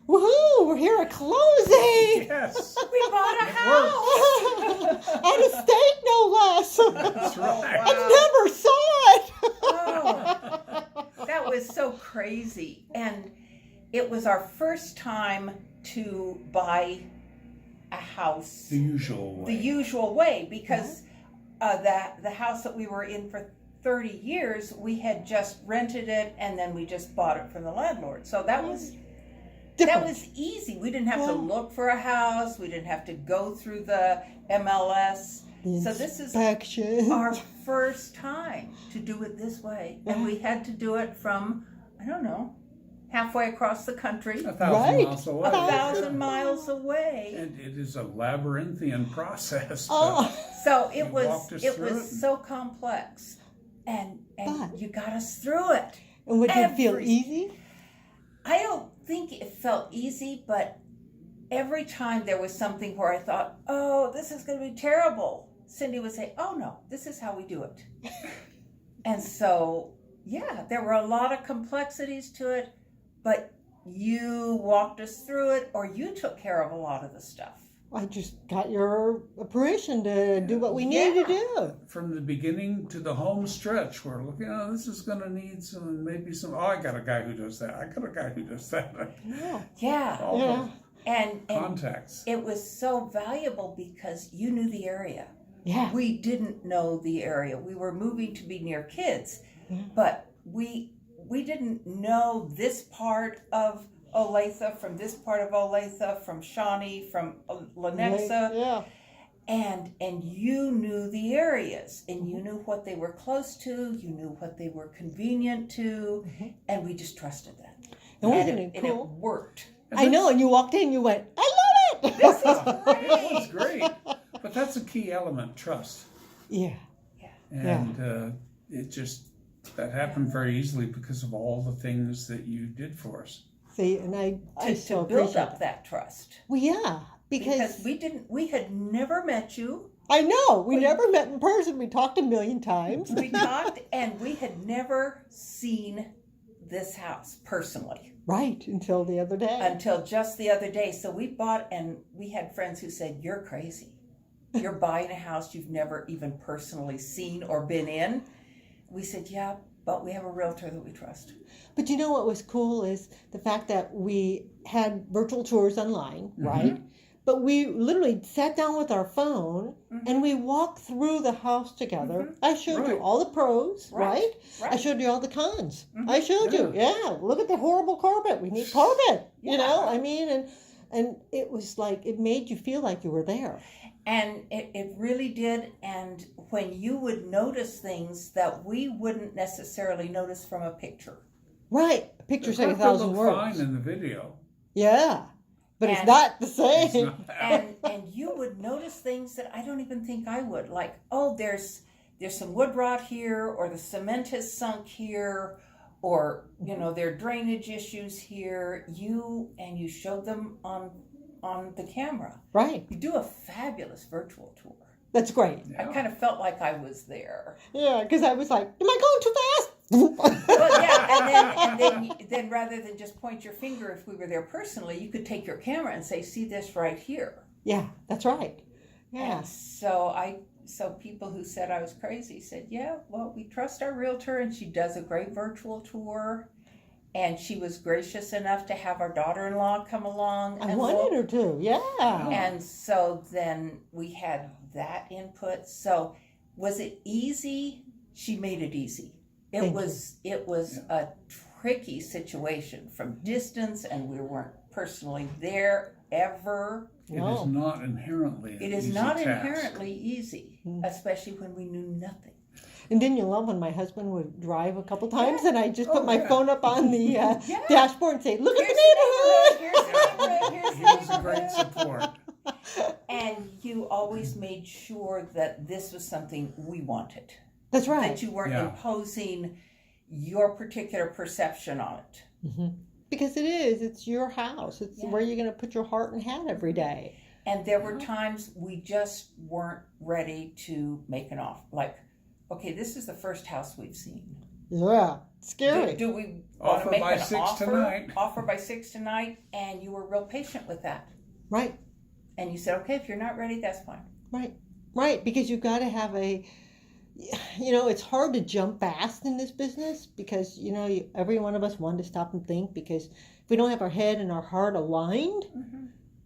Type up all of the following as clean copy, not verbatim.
Woohoo! We're here at closing! Yes. We bought a It house. Out of state, no less! That's right. I never saw it! Oh, that was so crazy. And it was our first time to buy a house The usual way. the usual way, because the house that we were in for 30 years, we had just rented it and then we just bought it from the landlord. So that was easy. We didn't have to look for a house. We didn't have to go through the MLS. So this is our first time to do it this way. And we had to do it from, I don't know, halfway across the country. 1,000 miles away. 1,000 miles away. And it is a labyrinthian process. So it You walked was us through it. so complex. And But- you got us through it. And would it feel easy? I don't think it felt easy, but every time there was something where I thought, oh, this is going to be terrible, Cindy would say, oh no, this is how we do it. And so, yeah, there were a lot of complexities to it, but you walked us through it, or you took care of a lot of the stuff. I just got your permission to do what we needed to do. From the beginning to the home stretch, we're looking, oh, this is going to need maybe some, I got a guy who does that. I got a guy who does that. Yeah. All those And contacts. it was so valuable because you knew the area. Yeah. We didn't know the area. We were moving to be near kids, but we didn't know this part of Olathe from this part of Olathe, from Shawnee, from Lenexa. Yeah. And you knew the areas, and you knew what they were close to, you knew what they were convenient to, and we just trusted that. And wasn't it And it cool? worked. I know, and you walked in, you went, I love it! This is great. It was great. But that's a key element, trust. Yeah. And that happened very easily because of all the things that you did for us. See, and I so to build appreciate up that trust. Well, yeah, because we had never met you. I know, we never met in person. We talked a million times. We talked, and we had never seen this house personally. Right, until the other day. Until just the other day. So we bought, and we had friends who said, you're crazy. You're buying a house you've never even personally seen or been in. We said, yeah, but we have a realtor that we trust. But you know what was cool is the fact that we had virtual tours online, right? But we literally sat down with our phone and we walked through the house together. I showed you all the pros, right? I showed you all the cons. I showed you, look at the horrible carpet. We need carpet, you know? I mean, and it was like, it made you feel like you were there. And it really did. And when you would notice things that we wouldn't necessarily notice from a picture. Right. A picture saying 1,000 words. Fine in the video. Yeah. But it's not the same. It's not. And you would notice things that I don't even think I would. Like, oh, there's some wood rot here, or the cement has sunk here, or, you know, there are drainage issues here. You showed them on the camera. Right. You do a fabulous virtual tour. That's great. I kind of felt like I was there. Yeah, because I was like, am I going too fast? Well, yeah, and then rather than just point your finger if we were there personally, you could take your camera and say, see this right here. Yeah, that's right. Yeah. And so people who said I was crazy said, yeah, well, we trust our realtor, and she does a great virtual tour. And she was gracious enough to have our daughter-in-law come along. I wanted her to, yeah. And so then we had that input. So was it easy? She made it easy. It was a tricky situation from distance, and we weren't personally there ever. It is not inherently It is not inherently easy, especially when we knew nothing. And didn't you love when my husband would drive a couple times and I just put my phone up on the dashboard and say, look at the neighborhood. Here's the neighborhood. Here's the It was a neighborhood. great support. And you always made sure that this was something we wanted. That's right. That you weren't imposing your particular perception on it. Mm-hmm. Because it's your house. It's where you're going to put your heart and hat every day. And there were times we just weren't ready to make an offer. Like, okay, this is the first house we've seen. Yeah, scary. Do we want Offer to make by an 6 offer? tonight. Offer by 6 tonight, and you were real patient with that. Right, And you said, okay, if you're not ready, that's fine. right. Because you've got to have it's hard to jump fast in this business because, every one of us wanted to stop and think because if we don't have our head and our heart aligned,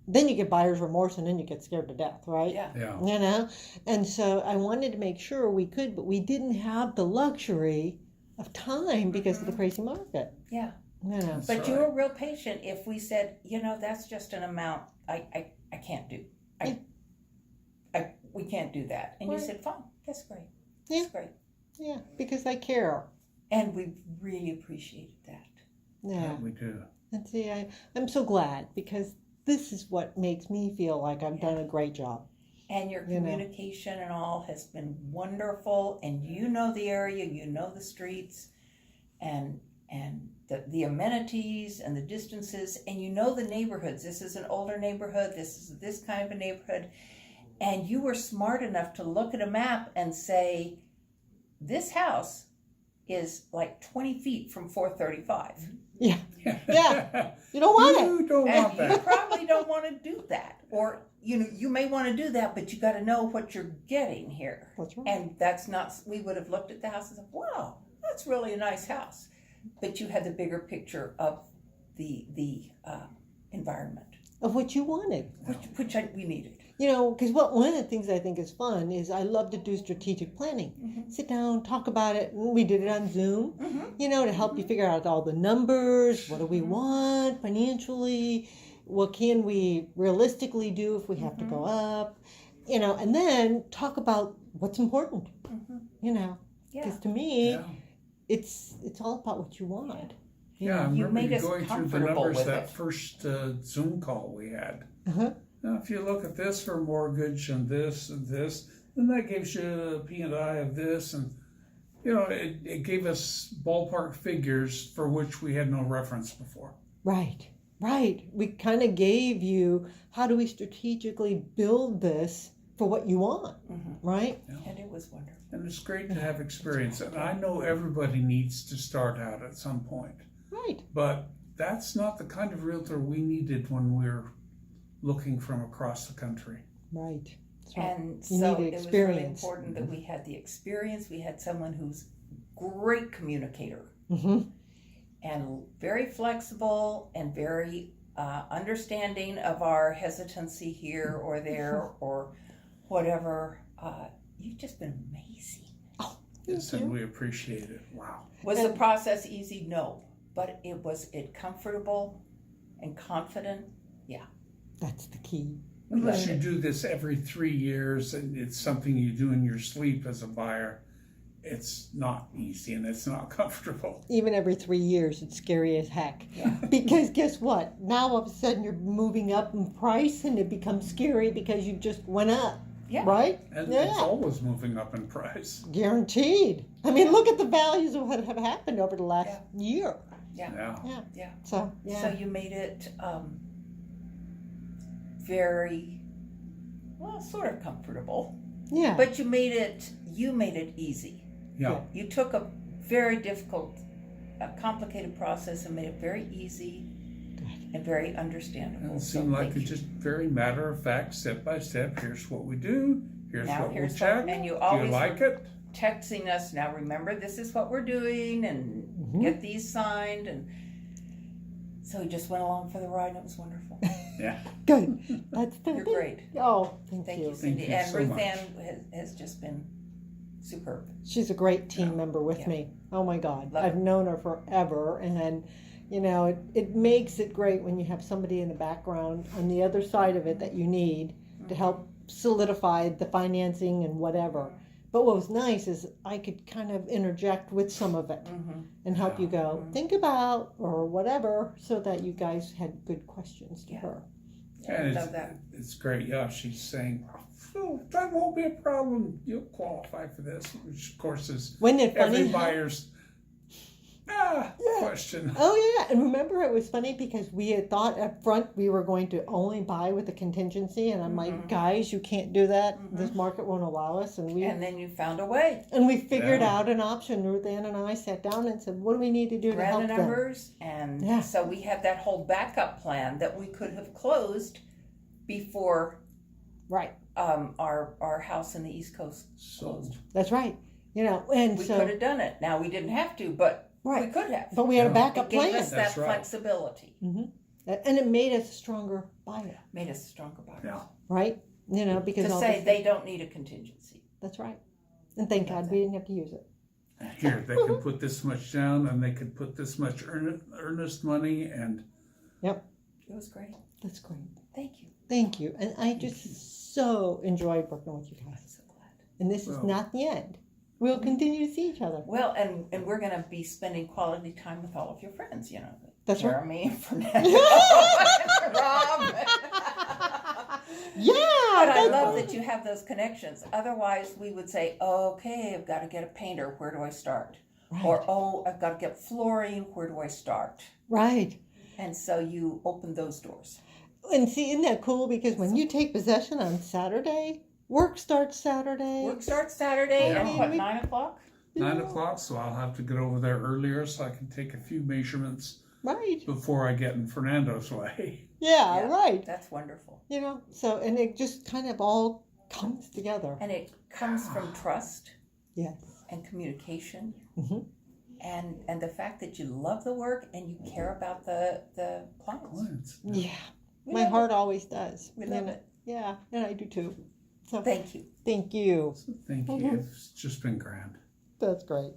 then you get buyer's remorse and then you get scared to death, right? Yeah. And so I wanted to make sure we could, but we didn't have the luxury of time because of the crazy market. Yeah. That's But right. you were real patient. If we said, that's just an amount I can't do. We can't do that. And you said, fine, that's great. That's great. Yeah, because I care. And we really appreciated that. Yeah. We do. And see, I'm so glad because this is what makes me feel like I've done a great job. And your communication and all has been wonderful. And you know the area, you know the streets, and the amenities and the distances, and you know the neighborhoods. This is an older neighborhood. This is this kind of a neighborhood. And you were smart enough to look at a map and say, this house is like 20 feet from 435. Yeah. Yeah. You don't want it. You don't want And you that. probably don't want to do that. Or, you may want to do that, but you got to know what you're getting here. That's right. And that's not, we would have looked at the house and said, wow, that's really a nice house. But you had the bigger picture of the environment. Of what you wanted. Which we needed. Because one of the things I think is fun is I love to do strategic planning. Sit down, talk about it. And we did it on Zoom, to help you figure out all the numbers. What do we want financially? What can we realistically do if we have to go up? And then talk about what's important, Because to me, it's all about what you want. Yeah, I You remember made you us going through the comfortable numbers with that it. first Zoom call we had. Uh-huh. Now, if you look at this for mortgage and this, then that gives you a P&I of this, and it gave us ballpark figures for which we had no reference before. Right. We kind of gave you how do we strategically build this for what you want, right? Yeah. And it was wonderful. And it's great to have experience, and I know everybody needs to start out at some point. Right. But that's not the kind of realtor we needed when we were looking from across the country. Right. That's right. And You so need it was really experience. important that we had the experience. We had someone who's great communicator and very flexible and very understanding of our hesitancy here or there or whatever. You've just been amazing. Yes, and we appreciate it. Wow. Was the process easy? No. But was it comfortable and confident? Yeah. That's the key. Unless you do this every 3 years and it's something you do in your sleep as a buyer, it's not easy and it's not comfortable. Even every 3 years, it's scary as heck. Yeah. Because guess what? Now all of a sudden you're moving up in price and it becomes scary because you just went up. Yeah. Right? And it's always moving up in price. Guaranteed. I mean, look at the values of what have happened over the last year. Yeah. Yeah. So So you made it very, sort of comfortable. Yeah. But you made it easy. Yeah. You took a very difficult, complicated process and made it very easy and very understandable. And it seemed like it's just very matter of fact, step by step. Here's what we do. Here's what we check. And you Do always you like it? texting us, now remember this is what we're doing and get these signed, and so we just went along for the ride and it was wonderful. Yeah. Good. That's the You're thing. great. Oh, thank Thank you. you, Cindy. Thank you And so Ruth much. Ann has just been superb. She's a great team member with Yeah. me. Oh my God. Love I've her. known her forever, and it makes it great when you have somebody in the background on the other side of it that you need to help solidify the financing and whatever. But what was nice is I could kind of interject with some of it and help you go, think about or whatever, so that you guys had good questions to her. And Love that. it's great. Yeah, she's saying, oh, that won't be a problem. You'll qualify for this, which of course is Wasn't it funny? every buyer's Question. Oh yeah, and remember it was funny because we had thought up front we were going to only buy with the contingency, and I'm like, guys, you can't do that. This market won't allow us, and then you found a way. we figured Yeah. out an option. Ruth Ann and I sat down and said, what do we need to do to Ran help the them? numbers, and so we had that whole backup plan that we could have closed before Right, our house in the East Coast closed. that's right. You know, and We so could have done it. Now we didn't have to, but we could have. but we had a Yeah. backup It gave plan, us that That's right. flexibility. and it made us a stronger buyer. Made us stronger buyers. Yeah. Right, you know, because To all say this- they don't need a contingency. that's right, and thank God we didn't have to use it. Here, they could put this much down, and they could put this much earnest money, and It was great. That's great. Thank you. Thank you, and I just so enjoyed working with you I'm guys. so glad. And this is Well- not the end. We'll continue to see each other. Well, and we're going to be spending quality time with all of your friends, you know. That's right. Jeremy, Fernando, and Rob. Yeah, But I that's- love that you have those connections. Otherwise, we would say, okay, I've got to get a painter. Where do I start? right. Or, oh, I've got to get flooring. Where do I start? Right. And so you open those doors. And see, isn't that cool? Because when you take possession on Saturday, work starts Saturday. Work starts Saturday Yeah. at what, 9 o'clock? 9 o'clock, so I'll have to get over there earlier so I can take a few measurements Right. before I get in Fernando's way. Yeah, Yeah. right. That's wonderful. You know, so, and it just kind of all comes together. And it comes from trust Yes. and communication. Mhm. And the fact that you love the work and you care about the clients. Clients. Yeah. We My love heart always does. We You love know? it. Yeah, and I do too. So Thank you. thank you. Thank you. It's just been grand. That's great.